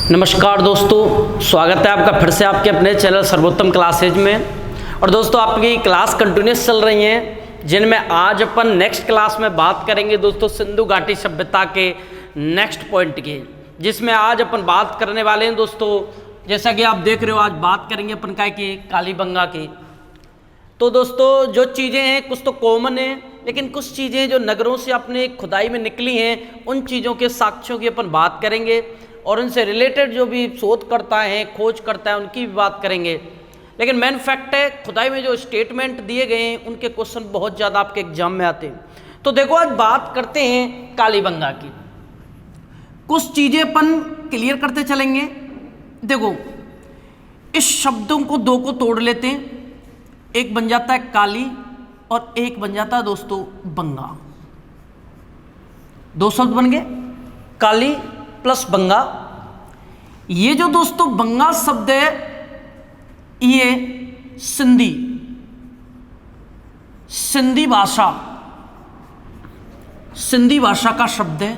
नमस्कार दोस्तों, स्वागत है आपका फिर से आपके अपने चैनल सर्वोत्तम क्लासेज में। और दोस्तों आपकी क्लास कंटिन्यूस चल रही हैं, जिनमें आज अपन नेक्स्ट क्लास में बात करेंगे दोस्तों सिंधु घाटी सभ्यता के नेक्स्ट पॉइंट की, जिसमें आज अपन बात करने वाले हैं दोस्तों। जैसा कि आप देख रहे हो, आज बात करेंगे अपन काय की, कालीबंगा की। तो दोस्तों जो चीज़ें हैं कुछ तो कॉमन है, लेकिन कुछ चीज़ें जो नगरों से अपने खुदाई में निकली हैं, उन चीज़ों के साक्ष्यों की अपन बात करेंगे और उनसे रिलेटेड जो भी शोध करता है, खोज करता है, उनकी भी बात करेंगे। लेकिन मेन फैक्ट है, खुदाई में जो स्टेटमेंट दिए गए हैं उनके क्वेश्चन बहुत ज़्यादा आपके एग्जाम में आते हैं। तो देखो आज बात करते हैं कालीबंगा की। कुछ चीज़ें अपन क्लियर करते चलेंगे। देखो इस शब्दों को दो को तोड़ लेते हैं, एक बन जाता है काली और एक बन जाता है दोस्तों बंगा। दो शब्द बन गए, काली प्लस बंगा। ये जो दोस्तों बंगा शब्द है, ये सिंधी भाषा का शब्द है,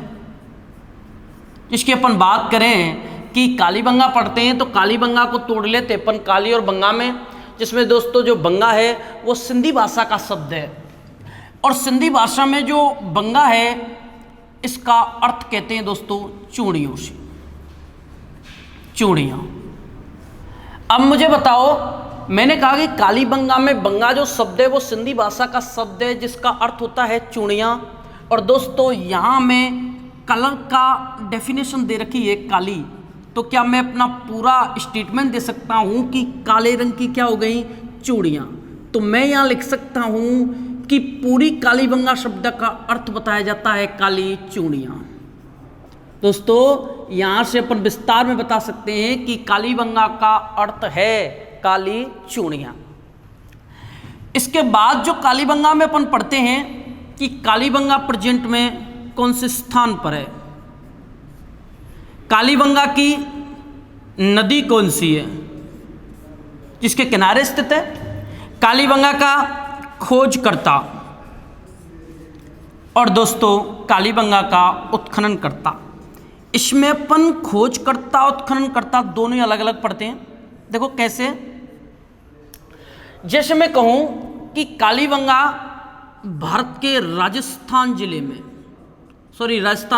जिसकी अपन बात करें कि कालीबंगा पढ़ते हैं तो कालीबंगा को तोड़ लेते अपन काली और बंगा में, जिसमें दोस्तों जो बंगा है वो सिंधी भाषा का शब्द है। और सिंधी भाषा में जो बंगा है, इसका अर्थ कहते हैं दोस्तों चूड़ियों से, चूड़ियाँ। अब मुझे बताओ, मैंने कहा कि कालीबंगा में बंगा जो शब्द है वो सिंधी भाषा का शब्द है, जिसका अर्थ होता है चूड़ियाँ। और दोस्तों यहाँ में कलर का डेफिनेशन दे रखी है काली, तो क्या मैं अपना पूरा स्टेटमेंट दे सकता हूँ कि काले रंग की क्या हो गई, चूड़ियाँ। तो मैं यहाँ लिख सकता हूँ कि पूरी कालीबंगा शब्द का अर्थ बताया जाता है काली चूड़ियाँ। दोस्तों यहाँ से अपन विस्तार में बता सकते हैं कि कालीबंगा का अर्थ है काली चूड़ियाँ। इसके बाद जो कालीबंगा में अपन पढ़ते हैं कि कालीबंगा प्रेजेंट में कौन से स्थान पर है, कालीबंगा की नदी कौन सी है, जिसके किनारे स्थित है, कालीबंगा का खोजकर्ता और दोस्तों कालीबंगा का उत्खनन करता। इसमें अपन खोजकर्ता उत्खननकर्ता दोनों ही अलग अलग पढ़ते हैं। देखो कैसे, जैसे मैं कहूं कि कालीबंगा भारत के राजस्थान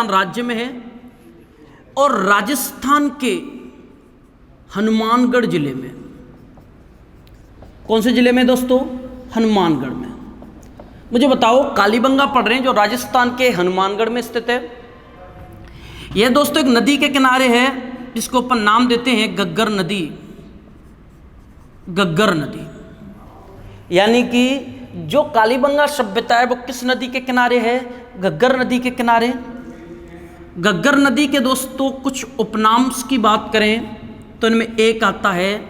राज्य में है, और राजस्थान के हनुमानगढ़ जिले में। कौन से जिले में दोस्तों, हनुमानगढ़ में। मुझे बताओ, कालीबंगा पढ़ रहे हैं जो राजस्थान के हनुमानगढ़ में स्थित है। यह दोस्तों एक नदी के किनारे है, जिसको अपन नाम देते हैं गग्गर नदी। यानी कि जो कालीबंगा सभ्यता है वो किस नदी के किनारे है, गग्गर नदी के किनारे। गग्गर नदी के दोस्तों कुछ उपनाम्स की बात करें तो इनमें एक आता है,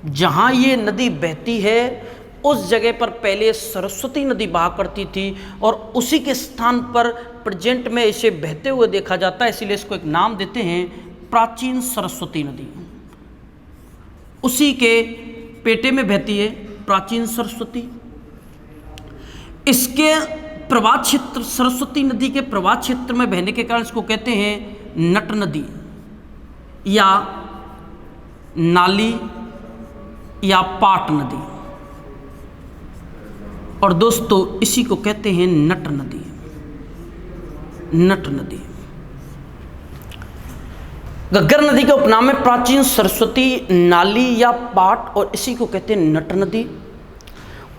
जहाँ ये नदी बहती है उस जगह पर पहले सरस्वती नदी बहा करती थी, और उसी के स्थान पर प्रेजेंट में इसे बहते हुए देखा जाता है, इसीलिए इसको एक नाम देते हैं प्राचीन सरस्वती नदी। उसी के पेटे में बहती है प्राचीन सरस्वती। इसके प्रवाह क्षेत्र, सरस्वती नदी के प्रवाह क्षेत्र में बहने के कारण इसको कहते हैं नट नदी या नाली या पाट नदी। और दोस्तों इसी को कहते हैं नट नदी। गग्गर नदी के उपनाम में प्राचीन सरस्वती, नाली या पाट, और इसी को कहते हैं नट नदी।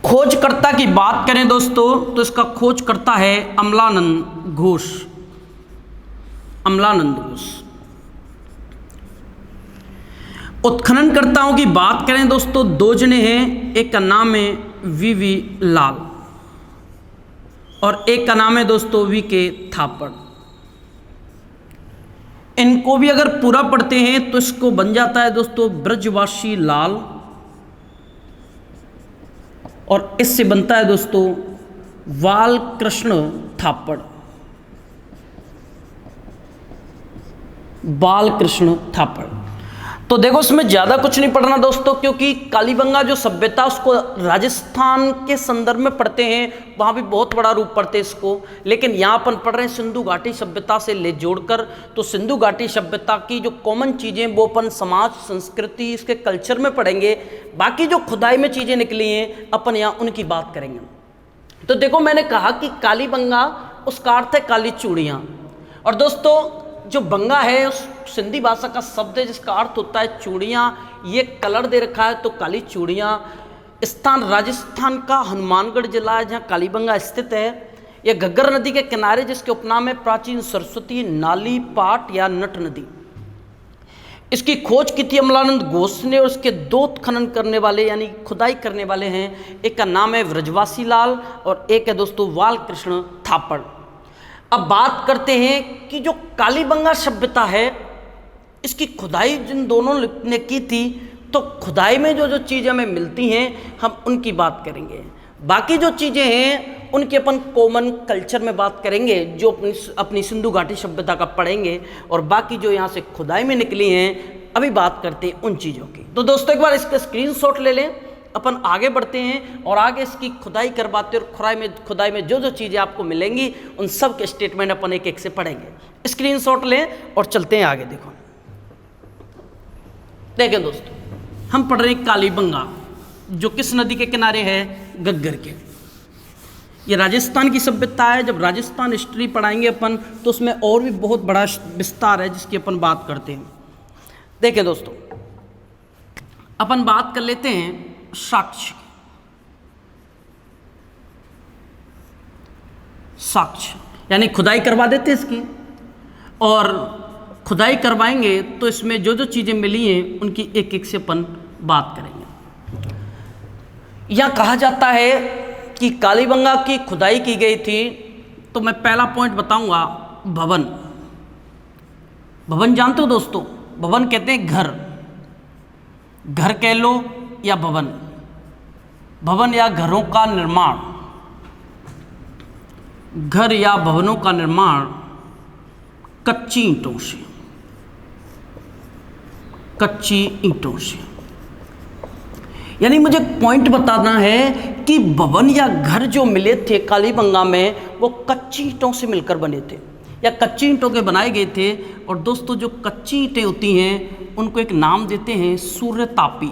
खोजकर्ता की बात करें दोस्तों तो इसका खोजकर्ता है अमलानंद घोष। उत्खननकर्ताओं की बात करें दोस्तों, दो जने हैं, एक का नाम है वी लाल और एक का नाम है दोस्तों वी.के. थापड़। इनको भी अगर पूरा पढ़ते हैं तो इसको बन जाता है दोस्तों ब्रजवासी लाल, और इससे बनता है दोस्तों बालकृष्ण थापड़। तो देखो इसमें ज़्यादा कुछ नहीं पढ़ना दोस्तों, क्योंकि कालीबंगा जो सभ्यता उसको राजस्थान के संदर्भ में पढ़ते हैं, वहाँ भी बहुत बड़ा रूप पढ़ते हैं इसको। लेकिन यहाँ अपन पढ़ रहे हैं सिंधु घाटी सभ्यता से ले जोड़कर। तो सिंधु घाटी सभ्यता की जो कॉमन चीज़ें वो अपन समाज, संस्कृति, इसके कल्चर में पढ़ेंगे। बाकी जो खुदाई में चीज़ें निकली हैं अपन यहाँ उनकी बात करेंगे। तो देखो मैंने कहा कि कालीबंगा उसका अर्थ है काली चूड़ियाँ। और दोस्तों जो बंगा है उस सिंधी भाषा का शब्द है जिसका अर्थ होता है चूड़ियाँ। ये कलर दे रखा है तो काली चूड़ियाँ। स्थान राजस्थान का हनुमानगढ़ जिला है जहाँ कालीबंगा स्थित है। यह घग्गर नदी के किनारे जिसके उपनाम है प्राचीन सरस्वती नाली, पाट या नट नदी। इसकी खोज की थी अमलानंद घोष ने और उसके दो खनन करने वाले यानी खुदाई करने वाले हैं। एक का नाम है व्रजवासी लाल और एक है दोस्तों बाल कृष्ण थापड़। अब बात करते हैं कि जो कालीबंगा सभ्यता है इसकी खुदाई जिन दोनों ने की थी, तो खुदाई में जो जो चीज़ें हमें मिलती हैं हम उनकी बात करेंगे। बाकी जो चीज़ें हैं उनके अपन कॉमन कल्चर में बात करेंगे, जो अपनी सिंधु घाटी सभ्यता का पढ़ेंगे। और बाकी जो यहाँ से खुदाई में निकली हैं अभी बात करते हैं उन चीज़ों की। तो दोस्तों एक बार इसका स्क्रीनशॉट ले लें, अपन आगे बढ़ते हैं और आगे इसकी खुदाई करवाते हैं। और खुदाई में जो जो चीज़ें आपको मिलेंगी उन सब के स्टेटमेंट अपन एक एक से पढ़ेंगे। स्क्रीनशॉट लें और चलते हैं आगे। देखो देखें दोस्तों, हम पढ़ रहे हैं कालीबंगा जो किस नदी के किनारे है, घग्गर के। ये राजस्थान की सभ्यता है। जब राजस्थान हिस्ट्री पढ़ाएंगे अपन तो उसमें और भी बहुत बड़ा विस्तार है जिसकी अपन बात करते हैं। देखें दोस्तों, अपन बात कर लेते हैं साक्ष्य। साक्ष्य यानी खुदाई करवा देते हैं इसकी, और खुदाई करवाएंगे तो इसमें जो जो चीज़ें मिली हैं उनकी एक एक से अपन बात करेंगे। यह कहा जाता है कि कालीबंगा की खुदाई की गई थी। तो मैं पहला पॉइंट बताऊंगा, भवन। भवन जानते हो दोस्तों, भवन कहते हैं घर, घर कह लो या भवन। भवन या घरों का निर्माण, घर या भवनों का निर्माण कच्ची ईंटों से, कच्ची ईंटों से। यानी मुझे पॉइंट बताना है कि भवन या घर जो मिले थे कालीबंगा में वो कच्ची ईंटों से मिलकर बने थे या कच्ची ईंटों के बनाए गए थे। और दोस्तों जो कच्ची ईंटें होती हैं उनको एक नाम देते हैं सूर्यतापी।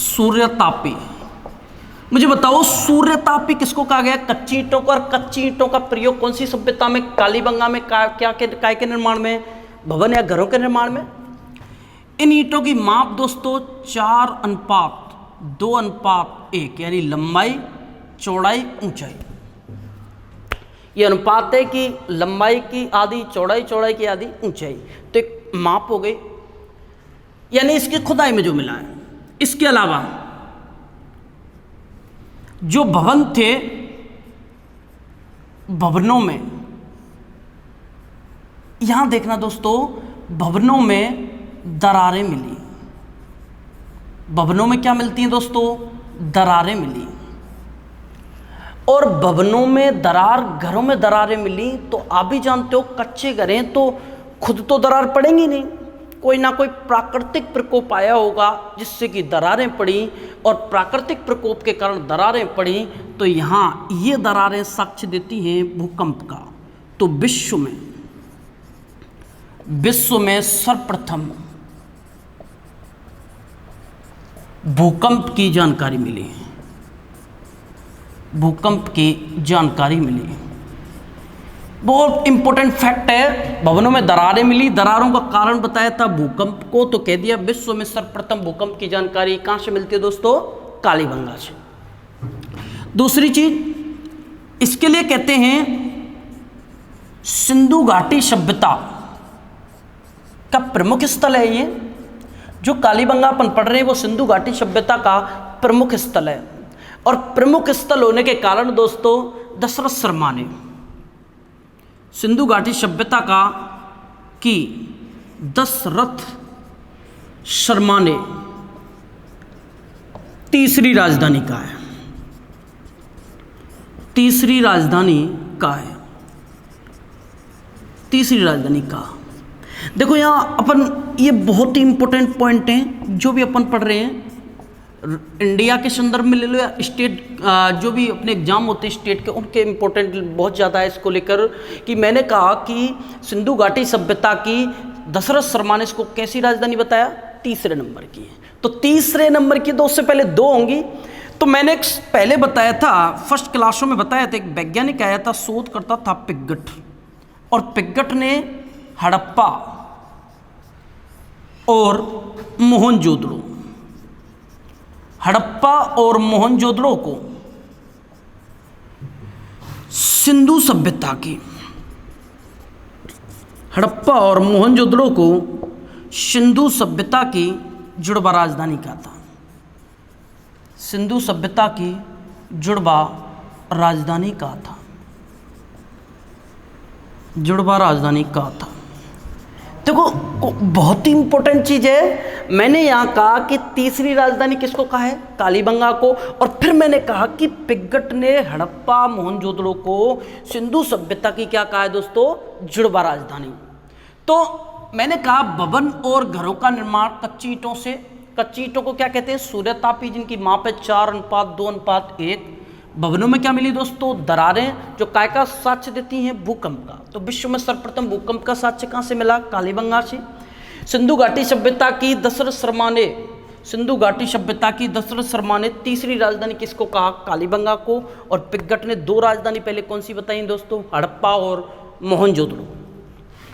सूर्यतापी। मुझे बताओ सूर्यतापी किसको कहा गया? कच्ची ईंटों को। और कच्ची ईंटों का प्रयोग कौन सी सभ्यता में? कालीबंगा में। क्या काय के निर्माण में? भवन या घरों के निर्माण में। इन ईंटों की माप दोस्तों 4:2:1 यानी लंबाई, चौड़ाई, ऊंचाई। ये अनुपात है कि लंबाई की आधी चौड़ाई, चौड़ाई की आधी ऊंचाई। तो एक माप हो गई, यानी इसकी खुदाई में जो मिला है। इसके अलावा जो भवन थे, भवनों में यहां देखना दोस्तों, भवनों में दरारें मिली। भवनों में क्या मिलती हैं दोस्तों? दरारें मिली। और भवनों में दरार, घरों में दरारें मिली। तो आप भी जानते हो कच्चे घर हैं तो खुद तो दरार पड़ेंगी नहीं, कोई ना कोई प्राकृतिक प्रकोप आया होगा जिससे कि दरारें पड़ी। और प्राकृतिक प्रकोप के कारण दरारें पड़ी। तो यहाँ ये दरारें साक्ष्य देती हैं भूकंप का। तो विश्व में सर्वप्रथम भूकंप की जानकारी मिली। भूकंप की जानकारी मिली, बहुत इंपॉर्टेंट फैक्ट है। भवनों में दरारें मिली, दरारों का कारण बताया था भूकंप को। तो कह दिया विश्व में सर्वप्रथम भूकंप की जानकारी कहां से मिलती है दोस्तों? कालीबंगा से। दूसरी चीज इसके लिए कहते हैं सिंधु घाटी सभ्यता का प्रमुख स्थल है। ये जो कालीबंगा अपन पढ़ रहे हैं वो सिंधु घाटी सभ्यता का प्रमुख स्थल है। और प्रमुख स्थल होने के कारण दोस्तों दशरथ शर्मा ने सिंधु घाटी सभ्यता का की दशरथ शर्मा ने तीसरी राजधानी कहा है। तीसरी राजधानी कहा है। तीसरी राजधानी कहा। देखो यहाँ अपन ये बहुत ही इंपॉर्टेंट पॉइंट हैं जो भी अपन पढ़ रहे हैं, इंडिया के संदर्भ में ले लो या स्टेट, जो भी अपने एग्जाम होते हैं स्टेट के, उनके इम्पोर्टेंट बहुत ज़्यादा है इसको लेकर। कि मैंने कहा कि सिंधु घाटी सभ्यता की दशरथ शर्मा ने इसको कैसी राजधानी बताया, तीसरे नंबर की है। तो तीसरे नंबर की, तो उससे पहले दो होंगी। तो मैंने पहले बताया था, फर्स्ट क्लासों में बताया था, एक वैज्ञानिक आया था, शोध करता था पिगट, और पिगट ने हड़प्पा और मोहनजोदड़ो, हड़प्पा और मोहनजोदड़ो को सिंधु सभ्यता की, हड़प्पा और मोहनजोदड़ो को सिंधु सभ्यता की जुड़वा राजधानी कहा था। सिंधु सभ्यता की जुड़वा राजधानी कहा था, जुड़वा राजधानी कहा था। देखो बहुत ही इंपॉर्टेंट चीज है, मैंने यहाँ कहा कि तीसरी राजधानी किसको कहा है, कालीबंगा को, और फिर मैंने कहा कि पिगट ने हड़प्पा मोहनजोदड़ो को सिंधु सभ्यता की क्या कहा है दोस्तों, जुड़वा राजधानी। तो मैंने कहा भवन और घरों का निर्माण कच्ची ईंटों से, कच्ची ईंटों को क्या कहते हैं, सूर्यतापी, जिनकी माप है 4:2:1। भवनों में क्या मिली दोस्तों, दरारें, जो काय का साक्ष्य देती हैं, भूकंप का। तो विश्व में सर्वप्रथम भूकंप का साक्ष्य कहाँ से मिला, कालीबंगा से। सिंधु घाटी सभ्यता की दशरथ शर्मा ने, सिंधु घाटी सभ्यता की दशरथ शर्मा ने तीसरी राजधानी किसको कहा, कालीबंगा को। और पिगट ने दो राजधानी पहले कौन सी बताई दोस्तों, हड़प्पा और मोहनजोदड़ो।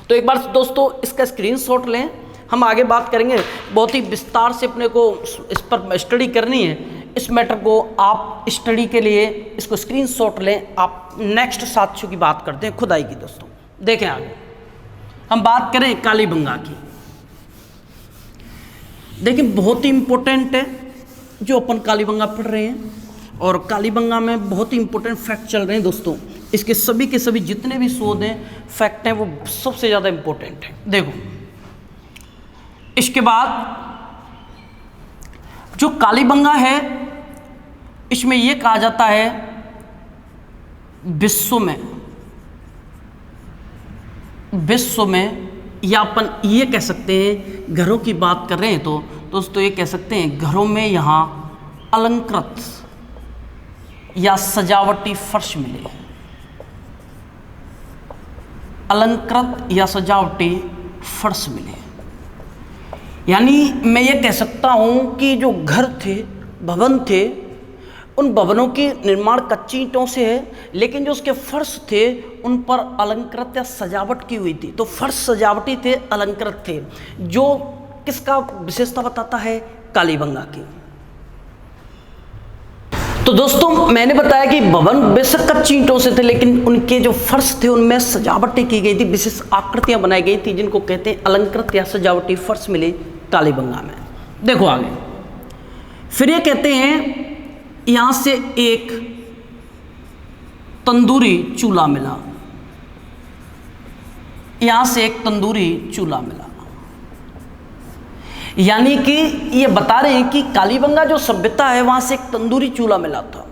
तो एक बार दोस्तों इसका स्क्रीनशॉट लें, हम आगे बात करेंगे, बहुत ही विस्तार से अपने को इस पर स्टडी करनी है। इस मैटर को आप स्टडी के लिए इसको स्क्रीनशॉट लें। आप नेक्स्ट साक्ष्यों की बात करते हैं, खुद आएगी दोस्तों। देखें आगे हम बात करें कालीबंगा की। देखिए बहुत ही इंपॉर्टेंट है जो अपन कालीबंगा पढ़ रहे हैं, और कालीबंगा में बहुत ही इंपॉर्टेंट फैक्ट चल रहे हैं दोस्तों। इसके सभी के सभी जितने भी शोध हैं, फैक्ट हैं, वो सबसे ज़्यादा इंपॉर्टेंट है। देखो इसके बाद जो कालीबंगा है, इसमें यह कहा जाता है विश्व में, या अपन ये कह सकते हैं, घरों की बात कर रहे हैं तो दोस्तों ये कह सकते हैं घरों में यहाँ अलंकृत या सजावटी फर्श मिले, अलंकृत या सजावटी फर्श मिले। यानी मैं ये कह सकता हूँ कि जो घर थे, भवन थे, उन भवनों की निर्माण कच्ची ईंटों से है, लेकिन जो उसके फर्श थे उन पर अलंकृत या सजावट की हुई थी। तो फर्श सजावटी थे, अलंकृत थे, जो किसका विशेषता बताता है, कालीबंगा की। तो दोस्तों मैंने बताया कि भवन बेशक कच्ची ईंटों से थे, लेकिन उनके जो फर्श थे उनमें सजावटें की गई थी, विशेष आकृतियां बनाई गई थी, जिनको कहते हैं अलंकृत या सजावटी फर्श मिले कालीबंगा में। देखो आगे फिर ये कहते हैं यहां से एक तंदूरी चूल्हा मिला, यहां से एक तंदूरी चूल्हा मिला। यानी कि ये बता रहे हैं कि कालीबंगा जो सभ्यता है वहां से एक तंदूरी चूल्हा मिला था।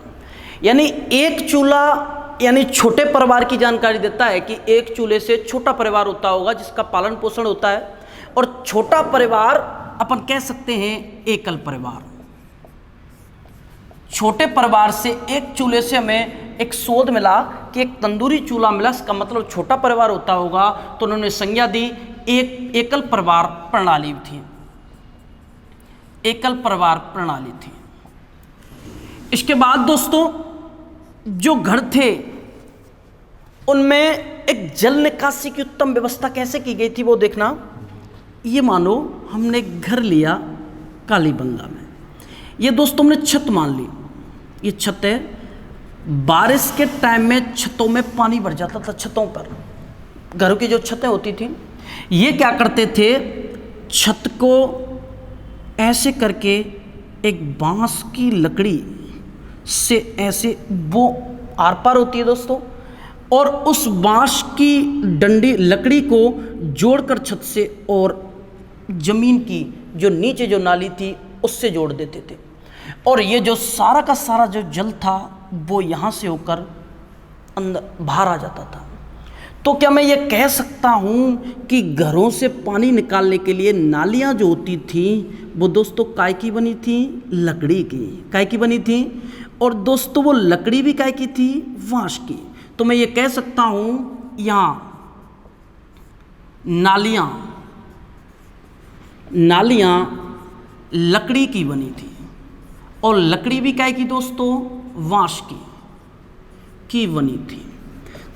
यानी एक चूल्हा, यानी छोटे परिवार की जानकारी देता है कि एक चूल्हे से छोटा परिवार होता होगा जिसका पालन पोषण होता है, और छोटा परिवार अपन कह सकते हैं एकल परिवार। छोटे परिवार से एक चूल्हे से हमें एक शोध मिला कि एक तंदूरी चूल्हा मिला, इसका मतलब छोटा परिवार होता होगा, तो उन्होंने संज्ञा दी एक एकल परिवार प्रणाली थी, एकल परिवार प्रणाली थी। इसके बाद दोस्तों जो घर थे उनमें एक जल निकासी की उत्तम व्यवस्था कैसे की गई थी वो देखना। ये मानो हमने एक घर लिया कालीबंगा में, ये दोस्तों हमने छत मान ली, ये छत है, बारिश के टाइम में छतों में पानी भर जाता था, छतों पर घरों की जो छतें होती थी, ये क्या करते थे, छत को ऐसे करके एक बांस की लकड़ी से ऐसे, वो आर पार होती है दोस्तों, और उस बांस की डंडी लकड़ी को जोड़कर छत से और जमीन की जो नीचे जो नाली थी उससे जोड़ देते थे, और ये जो सारा का सारा जो जल था वो यहाँ से होकर अंदर बाहर आ जाता था। तो क्या मैं ये कह सकता हूँ कि घरों से पानी निकालने के लिए नालियाँ जो होती थी वो दोस्तों काय की बनी थी? लकड़ी की। काय की बनी थी? और दोस्तों वो लकड़ी भी काय की थी? बांस की। तो मैं ये कह सकता हूँ यहाँ नालियाँ लकड़ी की बनी थी, और लकड़ी भी काय की दोस्तों? बांस की बनी थी।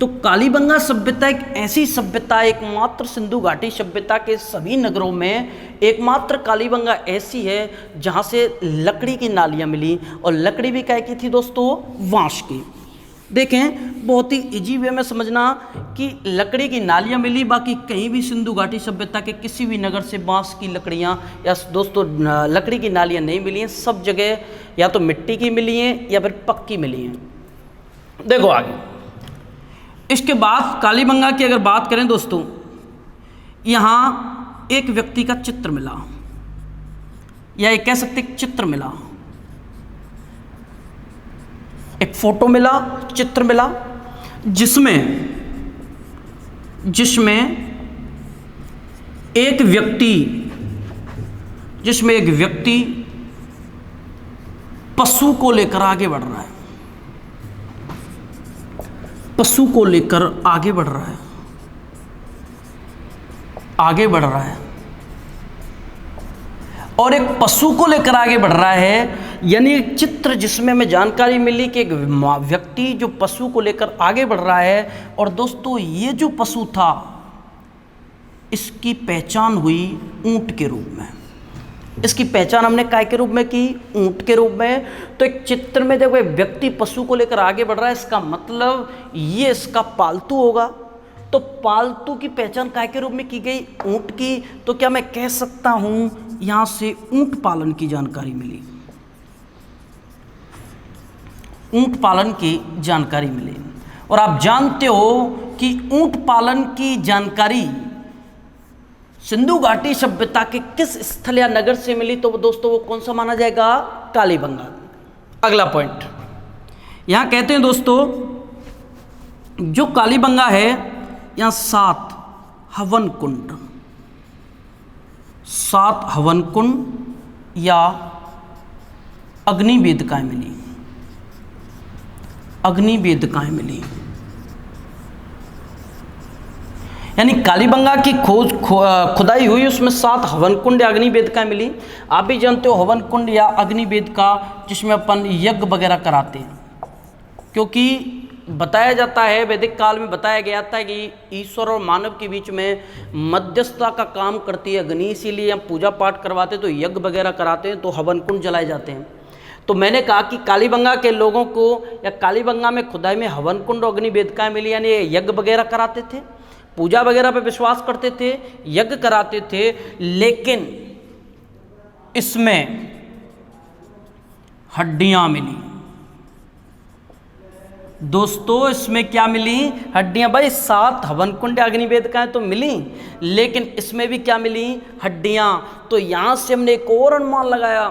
तो कालीबंगा सभ्यता एक ऐसी सभ्यता, एकमात्र सिंधु घाटी सभ्यता के सभी नगरों में एकमात्र कालीबंगा ऐसी है जहाँ से लकड़ी की नालियाँ मिली, और लकड़ी भी काय की थी दोस्तों? बांस की। देखें, बहुत ही इजी वे में समझना कि लकड़ी की नालियाँ मिली, बाकी कहीं भी सिंधु घाटी सभ्यता के किसी भी नगर से बांस की लकड़ियाँ या दोस्तों लकड़ी की नालियाँ नहीं मिली हैं। सब जगह या तो मिट्टी की मिली हैं या फिर पक्की मिली हैं। देखो आगे, इसके बाद कालीबंगा की अगर बात करें दोस्तों, यहाँ एक व्यक्ति का चित्र मिला, या एक कह सकते चित्र मिला, एक फोटो मिला, चित्र मिला, जिसमें एक व्यक्ति पशु को लेकर आगे बढ़ रहा है। पशु को लेकर आगे बढ़ रहा है, और एक पशु को लेकर आगे बढ़ रहा है, यानी एक चित्र जिसमें हमें जानकारी मिली कि एक व्यक्ति जो पशु को लेकर आगे बढ़ रहा है। और दोस्तों ये जो पशु था इसकी पहचान हुई ऊंट के रूप में। इसकी पहचान हमने काय के रूप में की? ऊंट के रूप में। तो एक चित्र में जब व्यक्ति पशु को लेकर आगे बढ़ रहा है, इसका मतलब ये इसका पालतू होगा। तो पालतू की पहचान काय के रूप में की गई? ऊंट की। तो क्या मैं कह सकता हूं यहां से ऊंट पालन की जानकारी मिली? ऊंट पालन की जानकारी मिली। और आप जानते हो कि ऊंट पालन की जानकारी सिंधु घाटी सभ्यता के किस स्थल या नगर से मिली? तो दोस्तों वो कौन सा माना जाएगा? कालीबंगा। अगला पॉइंट यहां कहते हैं दोस्तों, जो कालीबंगा है यहाँ 7 हवन कुंड या अग्नि वेदिकाएं मिली। यानी कालीबंगा की खुदाई हुई, उसमें 7 हवन कुंड या अग्नि वेदिकाएं मिली। आप भी जानते हो हवन कुंड या अग्नि वेदिका जिसमें अपन यज्ञ वगैरह कराते हैं, क्योंकि बताया जाता है, वैदिक काल में बताया गया था कि ईश्वर और मानव के बीच में मध्यस्थता का काम करती है अग्नि, इसीलिए हम पूजा पाठ करवाते तो यज्ञ वगैरह कराते हैं, तो हवन कुंड जलाए जाते हैं। तो मैंने कहा कि कालीबंगा के लोगों को या कालीबंगा में खुदाई में हवन कुंड और अग्नि वेदिकाएं मिली, यानी यज्ञ वगैरह कराते थे, पूजा वगैरह पे विश्वास करते थे, यज्ञ कराते थे। लेकिन इसमें हड्डियां मिली दोस्तों। इसमें क्या मिली? हड्डियां। भाई 7 हवन कुंड अग्नि वेदिकाएं तो मिली, लेकिन इसमें भी क्या मिली? हड्डियां। तो यहां से हमने एक और अनुमान लगाया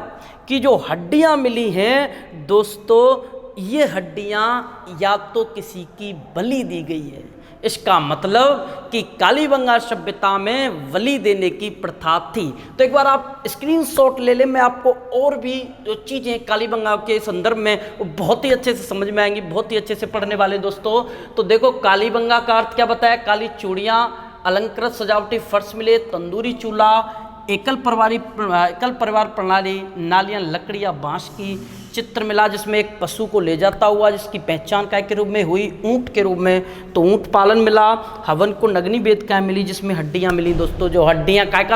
कि जो हड्डियां मिली हैं दोस्तों, ये हड्डियां या तो किसी की बलि दी गई है। इसका मतलब कि कालीबंगा सभ्यता में बलि देने की प्रथा थी। तो एक बार आप स्क्रीनशॉट ले लें, मैं आपको और भी जो चीज़ें कालीबंगा के संदर्भ में वो बहुत ही अच्छे से समझ में आएंगी, बहुत ही अच्छे से पढ़ने वाले दोस्तों। तो देखो कालीबंगा का अर्थ क्या बताया? काली चूड़ियाँ, अलंकृत सजावटी फर्श मिले, तंदूरी चूल्हा, एकल परिवार प्रणाली, नालियाँ लकड़ी या बांस की, चित्र मिला जिसमें एक पशु को ले जाता हुआ जिसकी पहचान काय के रूप में हुई? ऊंट के रूप में। तो ऊंट पालन मिला, हवन कुंड अग्नि वेदिकाएं मिली जिसमें हड्डियां मिली दोस्तों। जो हड्डियां काय का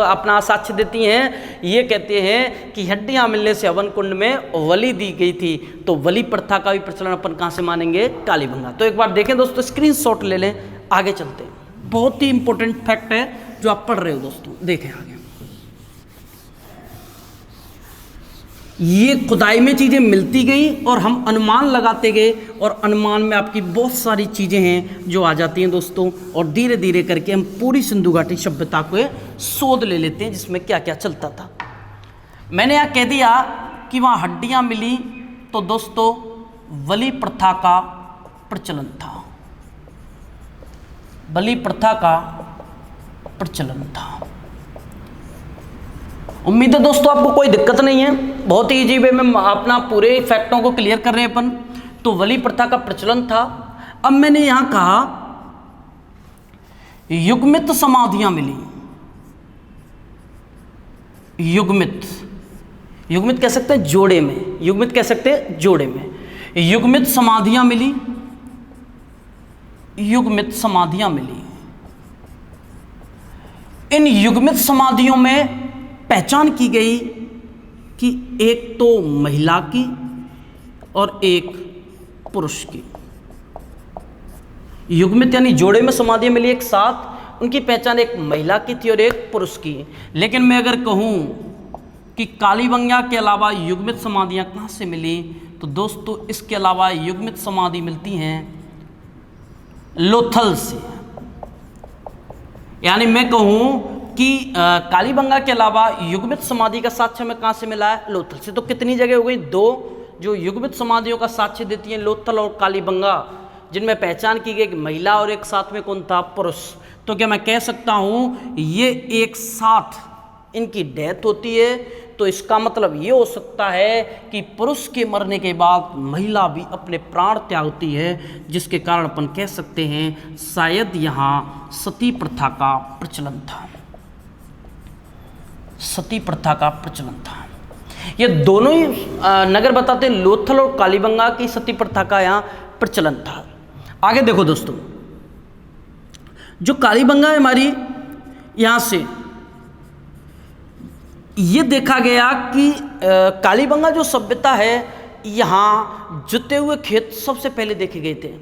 अपना साक्ष्य देती हैं? ये कहते हैं कि हड्डियां मिलने से हवन कुंड में बलि दी गई थी। तो बलि प्रथा का भी प्रचलन अपन कहाँ से मानेंगे? कालीबंगा। तो एक बार देखें दोस्तों, स्क्रीनशॉट ले लें, आगे चलते हैं। बहुत ही इंपॉर्टेंट फैक्ट है जो आप पढ़ रहे हो दोस्तों, देखें आगे। ये खुदाई में चीज़ें मिलती गई और हम अनुमान लगाते गए, और अनुमान में आपकी बहुत सारी चीज़ें हैं जो आ जाती हैं दोस्तों, और धीरे धीरे करके हम पूरी सिंधु घाटी सभ्यता को शोध ले लेते हैं जिसमें क्या क्या चलता था। मैंने यहाँ कह दिया कि वहाँ हड्डियाँ मिली, तो दोस्तों बलि प्रथा का प्रचलन था। बलि प्रथा का प्रचलन था। उम्मीद है दोस्तों आपको कोई दिक्कत नहीं है, बहुत ही इजी वे में अपना पूरे फैक्टों को क्लियर कर रहे हैं अपन। तो बलि प्रथा का प्रचलन था। अब मैंने यहां कहा युग्मित समाधियां मिली, युग्मित कह सकते हैं जोड़े में, युग्मित कह सकते हैं जोड़े में, युग्मित समाधियां मिली, युग्मित समाधियां मिली। इन युग्मित समाधियों में पहचान की गई कि एक तो महिला की और एक पुरुष की। युग्मित यानी जोड़े में समाधियां मिली एक साथ, उनकी पहचान एक महिला की थी और एक पुरुष की। लेकिन मैं अगर कहूं कि कालीबंगा के अलावा युग्मित समाधियां कहां से मिली, तो दोस्तों इसके अलावा युग्मित समाधि मिलती हैं लोथल से। यानी मैं कहूं कि कालीबंगा के अलावा युग्मित समाधि का साक्ष्य हमें कहां से मिला है, लोथल से। तो कितनी जगह हो गई, दो जो युग्मित समाधियों का साक्ष्य देती हैं, लोथल और कालीबंगा, जिनमें पहचान की गई कि महिला और एक साथ में कौन था, पुरुष। तो क्या मैं कह सकता हूं ये एक साथ इनकी डेथ होती है, तो इसका मतलब ये हो सकता है कि पुरुष के मरने के बाद महिला भी अपने प्राण त्यागती है, जिसके कारण अपन कह सकते हैं शायद यहाँ सती प्रथा का प्रचलन था, सती प्रथा का प्रचलन था। ये दोनों ही नगर बताते हैं, लोथल और कालीबंगा की सती प्रथा का यहाँ प्रचलन था। आगे देखो दोस्तों, जो कालीबंगा है हमारी, यहाँ से ये देखा गया कि कालीबंगा जो सभ्यता है, यहाँ जुते हुए खेत सबसे पहले देखे गए थे।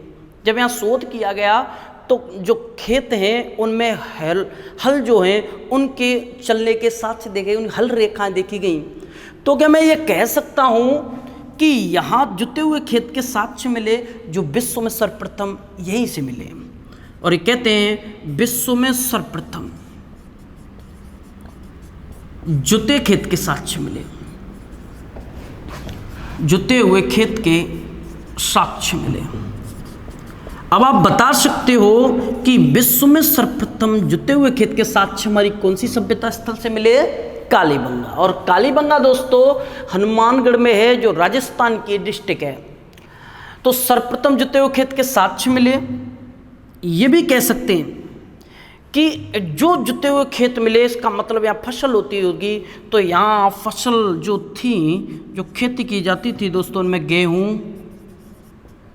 जब यहाँ शोध किया गया तो जो खेत हैं उनमें हल जो हैं उनके चलने के साक्ष्य देखे, उन हल रेखाएं देखी गई। तो क्या मैं ये कह सकता हूँ कि यहाँ जुते हुए खेत के साक्ष्य मिले जो विश्व में सर्वप्रथम यहीं से मिले, और ये कहते हैं विश्व में सर्वप्रथम जुते खेत के साक्ष्य मिले, जुते हुए खेत के साक्ष्य मिले। अब आप बता सकते हो कि विश्व में सर्वप्रथम जुते हुए खेत के साक्ष्य हमारी कौन सी सभ्यता स्थल से मिले, कालीबंगा। और कालीबंगा दोस्तों हनुमानगढ़ में है, जो राजस्थान की डिस्ट्रिक्ट है। तो सर्वप्रथम जुते हुए खेत के साक्ष्य मिले। ये भी कह सकते हैं कि जो जुते हुए खेत मिले, इसका मतलब यहाँ फसल होती होगी। तो यहाँ फसल जो थी, जो खेती की जाती थी दोस्तों, उनमें गेहूँ,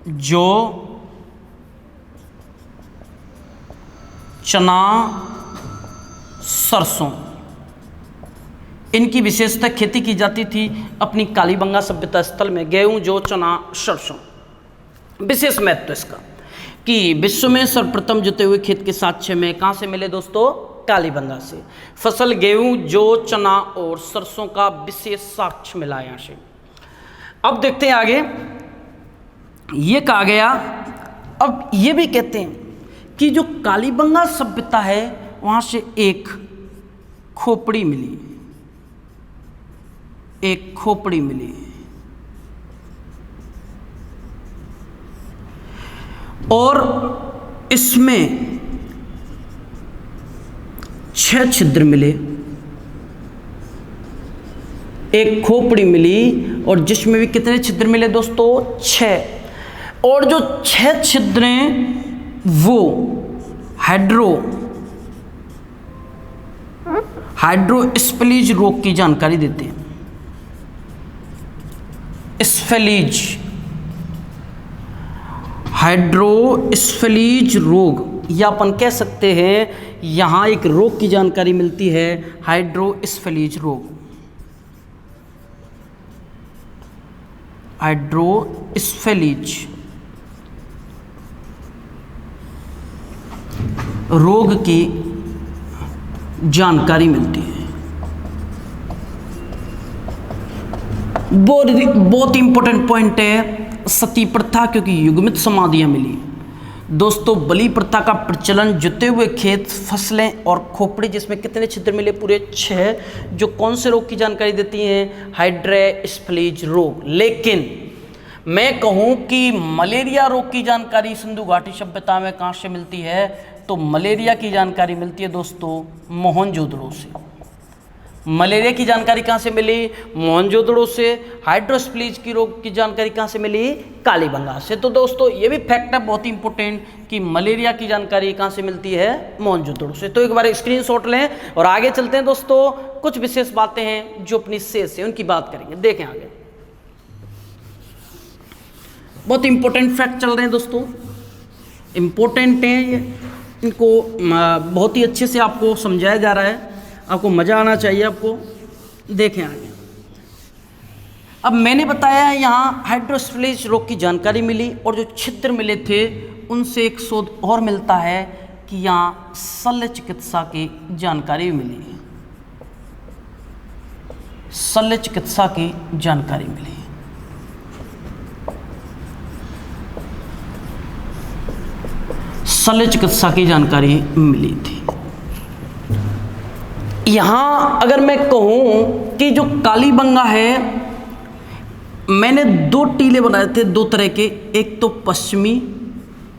जौ, चना, सरसों, इनकी विशेषतः खेती की जाती थी अपनी कालीबंगा सभ्यता स्थल में। गेहूं, जौ, चना, सरसों, विशेष महत्व इसका कि विश्व में सर्वप्रथम जुते हुए खेत के साक्ष्य में कहां से मिले दोस्तों, कालीबंगा से। फसल गेहूं, जौ, चना और सरसों का विशेष साक्ष्य मिला यहाँ से। अब देखते हैं आगे, ये कहा गया। अब ये भी कहते हैं कि जो कालीबंगा सभ्यता है वहां से एक खोपड़ी मिली, एक खोपड़ी मिली, और इसमें 6 छिद्र मिले। एक खोपड़ी मिली और जिसमें भी कितने छिद्र मिले दोस्तों, 6। और जो 6 छिद्र हैं वो हाइड्रोस्फेलिज रोग की जानकारी देते हैं। स्फेलिज, हाइड्रोस्फेलिज रोग, या अपन कह सकते हैं यहाँ एक रोग की जानकारी मिलती है, हाइड्रोस्फेलिज रोग। हाइड्रोस्फेलिज रोग की जानकारी मिलती है। बहुत इंपॉर्टेंट पॉइंट है सती प्रथा, क्योंकि युग्मित समाधियां मिली। दोस्तों बलि प्रथा का प्रचलन, जुते हुए खेत, फसलें और खोपड़ी, जिसमें कितने छिद्र मिले, पूरे 6, जो कौन से रोग की जानकारी देती हैं, हाइड्रोस्फेलिज रोग। लेकिन मैं कहूं कि मलेरिया रोग की जानकारी सिंधु घाटी सभ्यता में कहां से मिलती है, तो मलेरिया की जानकारी मिलती है दोस्तों मोहनजोदड़ो से। मलेरिया की जानकारी कहाँ से मिली? मोहनजोदड़ो से। हाइड्रोस्प्लीज की रोग की जानकारी कहाँ से मिली? कालीबंगा से। तो दोस्तों ये भी फैक्ट है बहुत ही इंपॉर्टेंट कि मलेरिया की जानकारी कहाँ से मिलती है? मोहनजोदड़ो से। तो एक बार स्क्रीनशॉट लें और आगे चलते हैं दोस्तों। कुछ विशेष बातें हैं जो अपनी शेष है उनकी बात करेंगे। देखें आगे, बहुत इंपॉर्टेंट फैक्ट चल रहे हैं दोस्तों, इंपॉर्टेंट हैं ये, इनको बहुत ही अच्छे से आपको समझाया जा रहा है, आपको मज़ा आना चाहिए आपको। देखें आगे, अब मैंने बताया यहाँ हाइड्रोस्प्लीज रोग की जानकारी मिली और जो छिद्र मिले थे उनसे एक शोध और मिलता है कि यहाँ शल्य चिकित्सा की जानकारी मिली, शल्य चिकित्सा की जानकारी मिली। शल्य चिकित्सा की जानकारी मिली थी। यहाँ अगर मैं कहूँ कि जो कालीबंगा है, मैंने 2 टीले बनाए थे 2 तरह के, एक तो पश्चिमी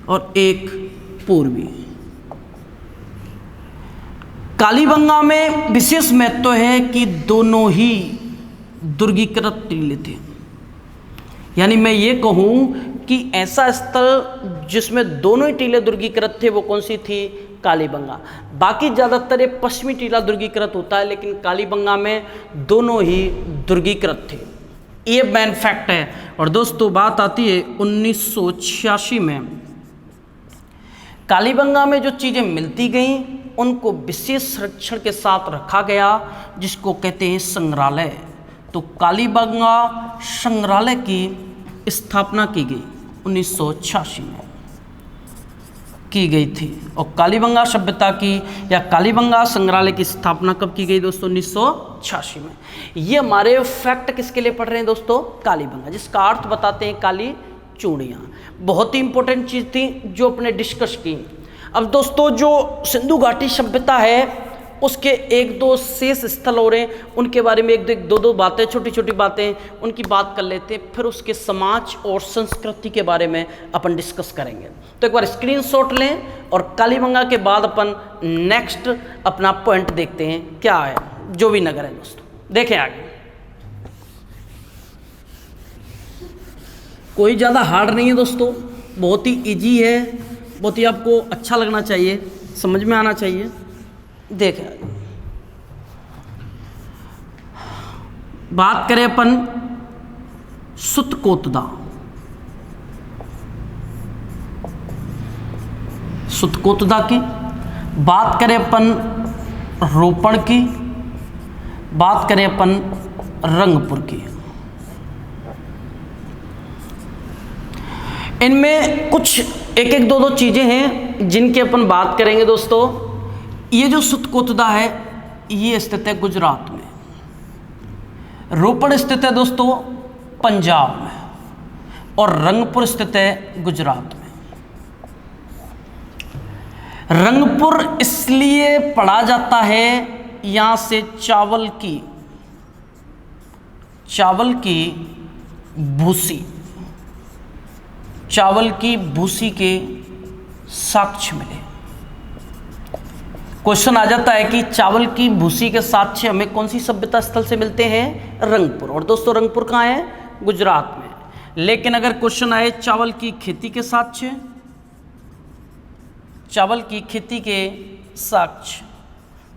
और एक पूर्वी। कालीबंगा में विशेष महत्व है कि दोनों ही दुर्गीकृत टीले थे। यानी मैं ये कहूँ कि ऐसा स्थल जिसमें दोनों ही टीले दुर्गीकृत थे वो कौन सी थी? कालीबंगा। बाकी ज़्यादातर ये पश्चिमी टीला दुर्गीकृत होता है, लेकिन कालीबंगा में दोनों ही दुर्गीकृत थे। ये मेन फैक्ट है। और दोस्तों बात आती है 1986 में कालीबंगा में जो चीज़ें मिलती गईं उनको विशेष संरक्षण के साथ रखा गया, जिसको कहते हैं संग्रहालय। तो कालीबंगा संग्रहालय की स्थापना की गई 1986 में की गई थी। और कालीबंगा सभ्यता की या कालीबंगा संग्रहालय की स्थापना कब की गई दोस्तों? 1986 में। ये हमारे फैक्ट किसके लिए पढ़ रहे हैं दोस्तों? कालीबंगा, जिसका अर्थ बताते हैं काली चूड़ियाँ। बहुत ही इंपॉर्टेंट चीज़ थी जो अपने डिस्कस की। अब दोस्तों जो सिंधु घाटी सभ्यता है उसके 1-2 शेष स्थल हो रहे हैं, उनके बारे में 1-2 बातें, छोटी छोटी बातें उनकी बात कर लेते हैं, फिर उसके समाज और संस्कृति के बारे में अपन डिस्कस करेंगे। तो एक बार स्क्रीनशॉट लें और कालीबंगा के बाद अपन नेक्स्ट अपना पॉइंट देखते हैं क्या है, जो भी नगर है दोस्तों। देखें आगे, कोई ज़्यादा हार्ड नहीं है दोस्तों, बहुत ही इजी है, बहुत ही आपको अच्छा लगना चाहिए, समझ में आना चाहिए। देखें बात करें अपन सुतकोतदा, सुतकोतदा की बात करें अपन, रोपण की बात करें अपन, रंगपुर की। इनमें कुछ 1-2 चीज़ें हैं जिनकी अपन बात करेंगे दोस्तों। ये जो सुतकोतदा है ये स्थित है गुजरात में, रोपण स्थित है दोस्तों पंजाब में, और रंगपुर स्थित है गुजरात में। रंगपुर इसलिए पढ़ा जाता है यहाँ से चावल की भूसी के साक्ष्य मिले। क्वेश्चन आ जाता है कि चावल की भूसी के साक्ष्य हमें कौन सी सभ्यता स्थल से मिलते हैं? रंगपुर। और दोस्तों रंगपुर कहाँ है? गुजरात में। लेकिन अगर क्वेश्चन आए चावल की खेती के साक्ष्य, चावल की खेती के साक्ष्य,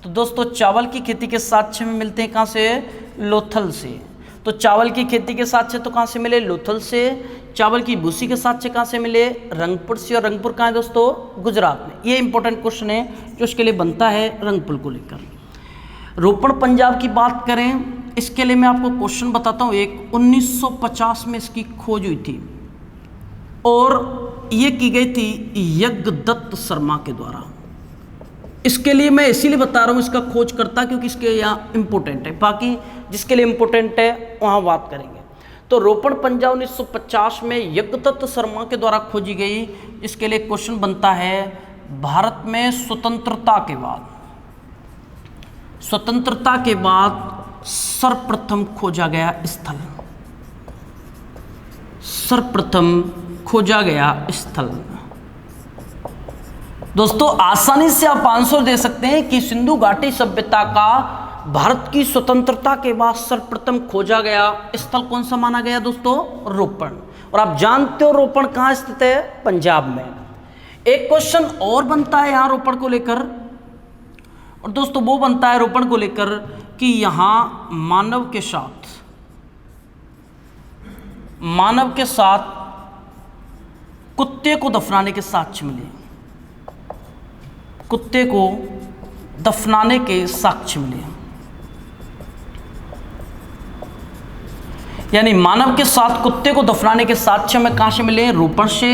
तो दोस्तों चावल की खेती के साक्ष्य में मिलते हैं कहाँ से? लोथल से। तो चावल की खेती के साक्ष्य तो कहाँ से मिले? लोथल से। चावल की भूसी के साक्ष्य कहाँ से मिले? रंगपुर से। और रंगपुर कहाँ है दोस्तों? गुजरात में। ये इंपॉर्टेंट क्वेश्चन है जो इसके लिए बनता है रंगपुर को लेकर। रोपण पंजाब की बात करें, इसके लिए मैं आपको क्वेश्चन बताता हूँ। एक 1950 में इसकी खोज हुई थी और ये की गई थी यज्ञदत्त शर्मा के द्वारा। इसके लिए मैं इसीलिए बता रहा हूँ इसका खोजकर्ता, क्योंकि इसके यहाँ इंपॉर्टेंट है, बाकी जिसके लिए इंपॉर्टेंट है वहाँ बात करेंगे। तो रोपण पंजाब 1950 में यज्ञदत्त शर्मा के द्वारा खोजी गई। इसके लिए क्वेश्चन बनता है भारत में स्वतंत्रता के बाद सर्वप्रथम खोजा गया स्थल, सर्वप्रथम खोजा गया स्थल दोस्तों आसानी से आप आंसर दे सकते हैं कि सिंधु घाटी सभ्यता का भारत की स्वतंत्रता के बाद सर्वप्रथम खोजा गया स्थल कौन सा माना गया दोस्तों? रोपण। और आप जानते हो रोपण कहाँ स्थित है? पंजाब में। एक क्वेश्चन और बनता है यहाँ रोपण को लेकर, और दोस्तों वो बनता है रोपण को लेकर कि यहाँ मानव के साथ कुत्ते को दफनाने के साक्ष्य मिले। कुत्ते को दफनाने के साक्ष्य मिले, यानी मानव के साथ कुत्ते को दफनाने के साक्ष्य में कहां से मिले? रोपण से।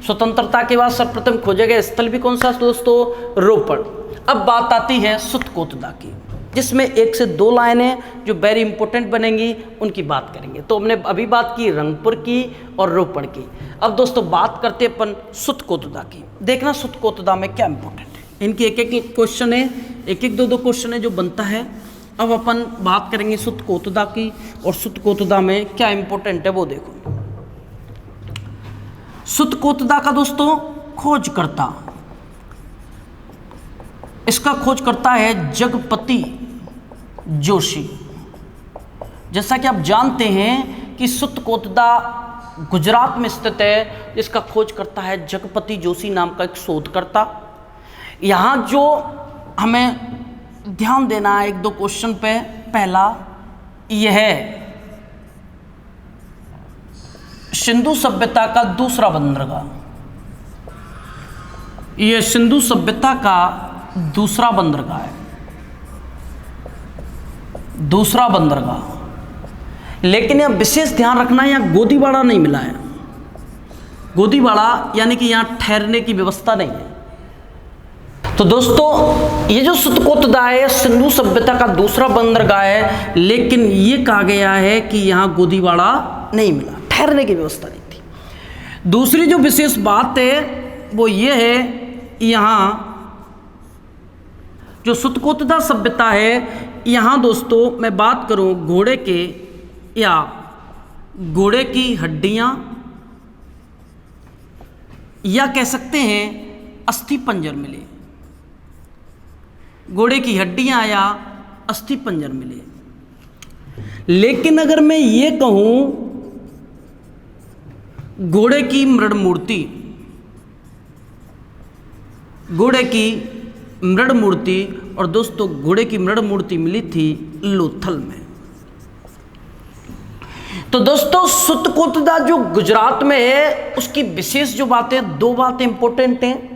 स्वतंत्रता के बाद सर्वप्रथम खोजे गए स्थल भी कौन सा दोस्तों? रोपण। अब बात आती है सुतकोतदा की, जिसमें 1 से 2 लाइनें जो वेरी इंपॉर्टेंट बनेंगी उनकी बात करेंगे। तो हमने अभी बात की रंगपुर की और रोपण की। अब दोस्तों बात करते हैं अपन सुतकोतदा की। देखना सुतकोतदा में क्या इंपॉर्टेंट है, इनकी एक एक क्वेश्चन है, एक एक 2 क्वेश्चन है जो बनता है। अब अपन बात करेंगे सुतकोतदा की, और सुतकोतदा में क्या इंपॉर्टेंट है वो देखो। सुतकोतदा का दोस्तों खोजकर्ता, इसका खोजकर्ता है जगपति जोशी। जैसा कि आप जानते हैं कि सुतकोतदा गुजरात में स्थित है, जिसका खोजकर्ता है जगपति जोशी नाम का एक शोधकर्ता। यहाँ जो हमें ध्यान देना है 1-2 क्वेश्चन पे, पहला यह सिंधु सभ्यता का दूसरा बंदरगाह, यह सिंधु सभ्यता का दूसरा बंदरगाह है, दूसरा बंदरगाह। लेकिन यह विशेष ध्यान रखना है, यहाँ गोदीवाड़ा नहीं मिला है। गोदीवाड़ा यानी कि यहाँ ठहरने की व्यवस्था नहीं है। तो दोस्तों ये जो सुतकोतदा है सिंधु सभ्यता का दूसरा बंदरगाह है, लेकिन ये कहा गया है कि यहाँ गोदीवाड़ा नहीं मिला, ठहरने की व्यवस्था नहीं थी। दूसरी जो विशेष बात है वो ये है, यहाँ जो सुतकोतदा सभ्यता है, यहाँ दोस्तों मैं बात करूँ घोड़े के या घोड़े की हड्डियाँ, या कह सकते हैं अस्थि पंजर मिले, घोड़े की हड्डियां या अस्थि पंजर मिले। लेकिन अगर मैं ये कहूं घोड़े की मृण मूर्ति, घोड़े की मृण मूर्ति, और दोस्तों घोड़े की मृण मूर्ति मिली थी लोथल में। तो दोस्तों सुतकोतदा जो गुजरात में है उसकी विशेष जो बातें, 2 बातें इंपॉर्टेंट हैं।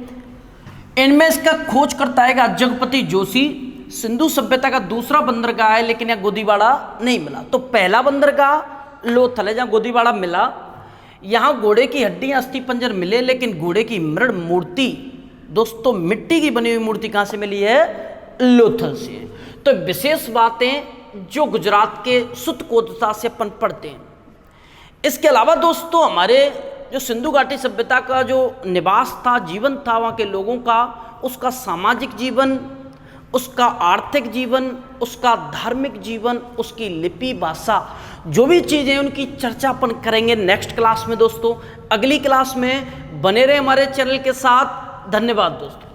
इनमें इसका खोज करता है जगपति जोशी। सिंधु सभ्यता का दूसरा बंदरगाह है, लेकिन यहाँ गोदीवाड़ा नहीं मिला। तो पहला बंदरगाह लोथल है जहाँ गोदीवाड़ा मिला, यहाँ घोड़े की हड्डियाँ अस्थि पंजर मिले, लेकिन घोड़े की मृण मूर्ति दोस्तों मिट्टी की बनी हुई मूर्ति कहाँ से मिली है? लोथल से। तो विशेष बातें जो गुजरात के सुतकोतदा से अपन पढ़ते हैं। इसके अलावा दोस्तों हमारे जो सिंधु घाटी सभ्यता का जो निवास था, जीवन था वहाँ के लोगों का, उसका सामाजिक जीवन, उसका आर्थिक जीवन, उसका धार्मिक जीवन, उसकी लिपि भाषा, जो भी चीज़ें उनकी चर्चा अपन करेंगे नेक्स्ट क्लास में दोस्तों। अगली क्लास में बने रहे हमारे चैनल के साथ। धन्यवाद दोस्तों।